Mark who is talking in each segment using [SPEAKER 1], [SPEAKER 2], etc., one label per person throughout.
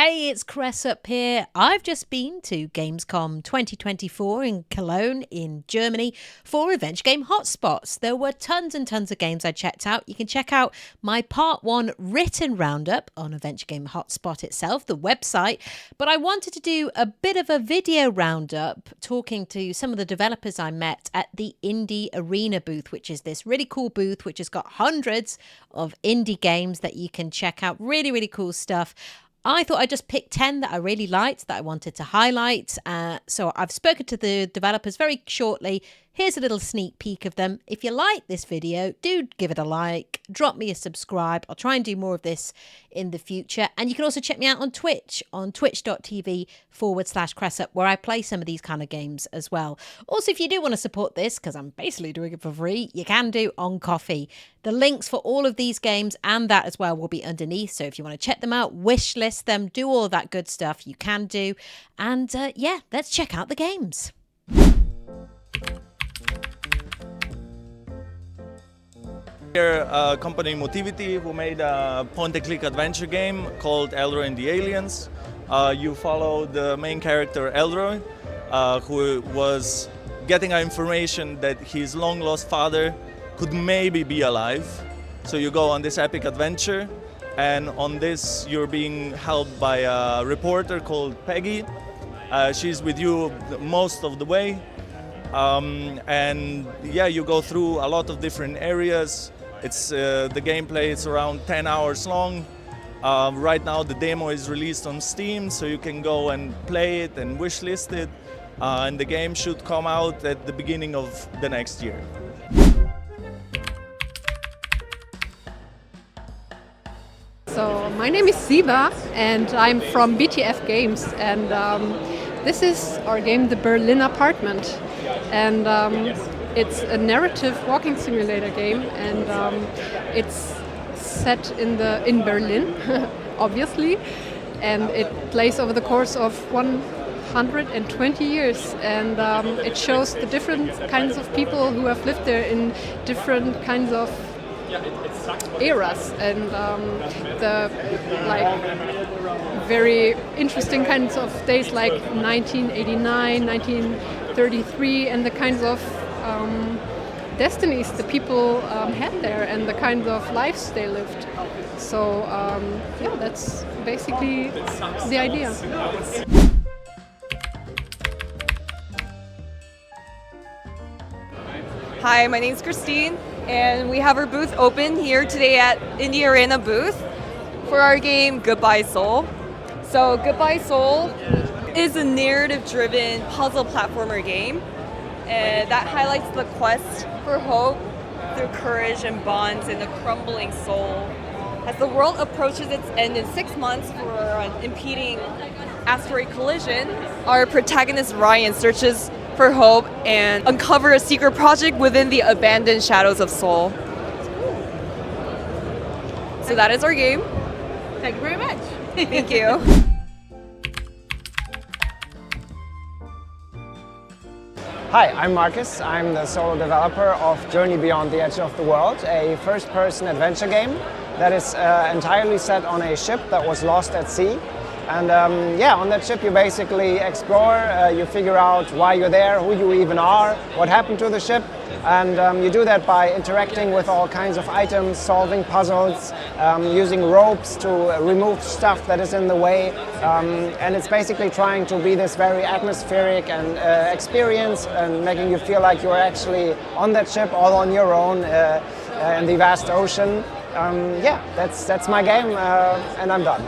[SPEAKER 1] Hey, it's Cress up here. I've just been to Gamescom 2024 in Cologne in Germany for Adventure Game Hotspots. There were tons and tons of games I checked out. You can check out my part 1 written roundup on Adventure Game Hotspot itself, the website. But I wanted to do a bit of a video roundup talking to some of the developers I met at the Indie Arena booth, which is this really cool booth which has got hundreds of indie games that you can check out. Really, really cool stuff. I thought I'd just pick 10 that I really liked, that I wanted to highlight. So I've spoken to the developers very shortly. Here's a little sneak peek of them. If you like this video, do give it a like, drop me a subscribe. I'll try and do more of this in the future. And you can also check me out on Twitch, on twitch.tv/Cressup, where I play some of these kind of games as well. Also, if you do want to support this, because I'm basically doing it for free, you can do on Coffee. The links for all of these games and that as well will be underneath. So if you want to check them out, wish list them, do all of that good stuff, you can do. And yeah, let's check out the games.
[SPEAKER 2] Here, company Motivity, who made a point-and-click adventure game called Elroy and the Aliens. You follow the main character Elroy, who was getting information that his long-lost father could maybe be alive. So you go on this epic adventure, and on this you're being helped by a reporter called Peggy. She's with you most of the way. And yeah, you go through a lot of different areas. It's the gameplay is around 10 hours long. Right now the demo is released on Steam, so you can go and play it and wishlist it. And the game should come out at the beginning of the next year.
[SPEAKER 3] So my name is Siva and I'm from BTF Games, and this is our game, The Berlin Apartment. And it's a narrative walking simulator game, and it's set in Berlin, obviously, and it plays over the course of 120 years, and it shows the different kinds of people who have lived there in different kinds of eras, and the very interesting kinds of days like 1989, 1933, and the kinds of destinies the people had there and the kinds of lives they lived. So yeah, that's basically the idea.
[SPEAKER 4] Hi, my name is Christine, and we have our booth open here today at Indie Arena booth for our game Goodbye Seoul. So Goodbye Seoul is a narrative-driven puzzle platformer game, and that highlights the quest for hope through courage and bonds in a crumbling soul. As the world approaches its end in 6 months for an impeding asteroid collision, our protagonist Ryan searches for hope and uncover a secret project within the abandoned shadows of Seoul. So that is our game.
[SPEAKER 3] Thank you very much.
[SPEAKER 4] Thank you.
[SPEAKER 5] Hi, I'm Marcus. I'm the solo developer of Journey Beyond the Edge of the World, a first-person adventure game that is entirely set on a ship that was lost at sea. And yeah, on that ship you basically explore, you figure out why you're there, who you even are, what happened to the ship, and you do that by interacting with all kinds of items, solving puzzles, using ropes to remove stuff that is in the way, and it's basically trying to be this very atmospheric and experience, and making you feel like you're actually on that ship all on your own in the vast ocean. Yeah, that's my game, and I'm done.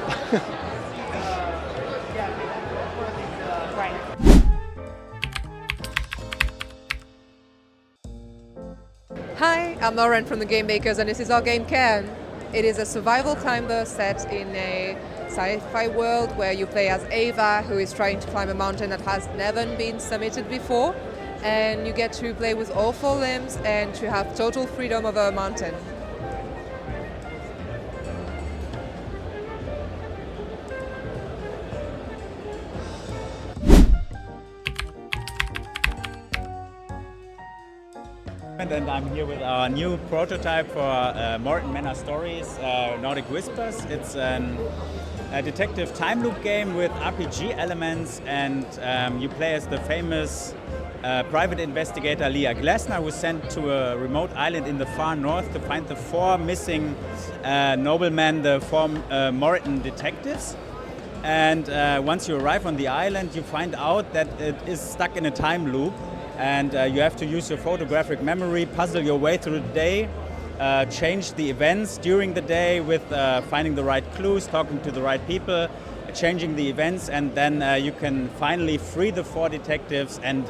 [SPEAKER 6] Hi, I'm Lauren from the Game Makers, and this is our game Cairn. It is a survival climber set in a sci-fi world where you play as Ava, who is trying to climb a mountain that has never been summited before, and you get to play with all 4 limbs and to have total freedom over a mountain.
[SPEAKER 7] And I'm here with our new prototype for Morriton Manor Stories, Nordic Whispers. It's an a detective time loop game with RPG elements, and you play as the famous private investigator Leah Glessner, who was sent to a remote island in the far north to find the 4 missing noblemen, the 4 Morriton detectives. And once you arrive on the island, you find out that it is stuck in a time loop, and you have to use your photographic memory, puzzle your way through the day, change the events during the day with finding the right clues, talking to the right people, changing the events, and then you can finally free the 4 detectives and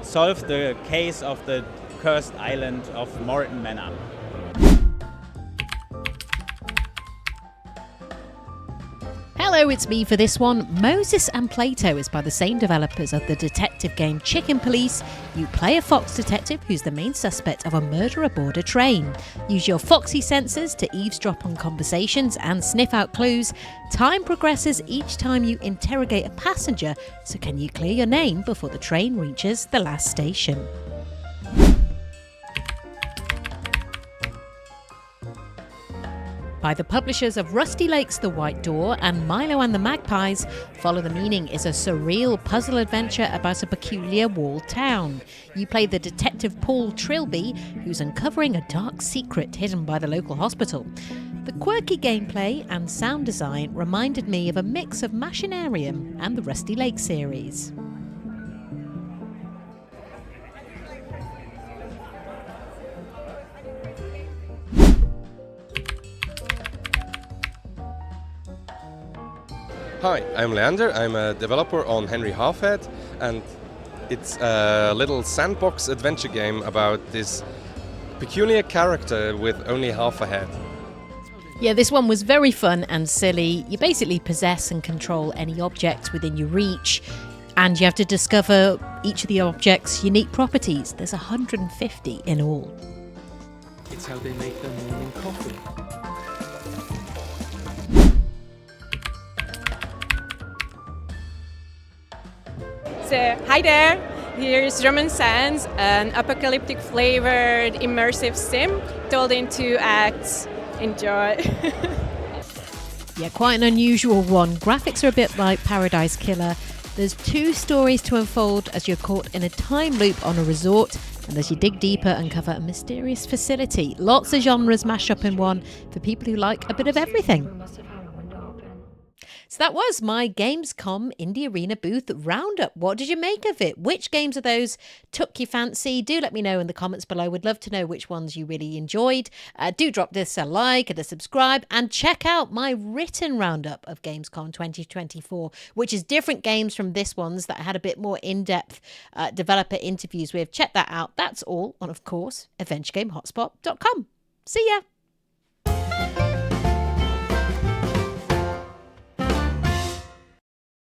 [SPEAKER 7] solve the case of the cursed island of Morriton Manor.
[SPEAKER 1] Hello, it's me for this one. Moses and Plato is by the same developers of the detective game Chicken Police. You play a fox detective who's the main suspect of a murder aboard a train. Use your foxy senses to eavesdrop on conversations and sniff out clues. Time progresses each time you interrogate a passenger, so can you clear your name before the train reaches the last station? By the publishers of Rusty Lake's The White Door and Milo and the Magpies, Follow the Meaning is a surreal puzzle adventure about a peculiar walled town. You play the detective Paul Trilby, who's uncovering a dark secret hidden by the local hospital. The quirky gameplay and sound design reminded me of a mix of Machinarium and the Rusty Lake series.
[SPEAKER 8] Hi, I'm Leander. I'm a developer on Henry Halfhead, and it's a little sandbox adventure game about this peculiar character with only half a head.
[SPEAKER 1] Yeah, this one was very fun and silly. You basically possess and control any object within your reach, and you have to discover each of the object's unique properties. There's 150 in all.
[SPEAKER 9] It's how they make their morning coffee.
[SPEAKER 10] So, hi there, here's Roman Sands, an apocalyptic flavored immersive sim told in 2 acts. Enjoy.
[SPEAKER 1] Yeah, quite an unusual one. Graphics are a bit like Paradise Killer. There's 2 stories to unfold as you're caught in a time loop on a resort, and as you dig deeper, uncover a mysterious facility. Lots of genres mashed up in one for people who like a bit of everything. So that was my Gamescom Indie Arena booth roundup. What did you make of it? Which games of those took your fancy? Do let me know in the comments below. Would love to know which ones you really enjoyed. Do drop this a like and a subscribe, and check out my written roundup of Gamescom 2024, which is different games from this one's that I had a bit more in-depth developer interviews with. Check that out. That's all on, of course, AdventureGameHotspot.com. See ya!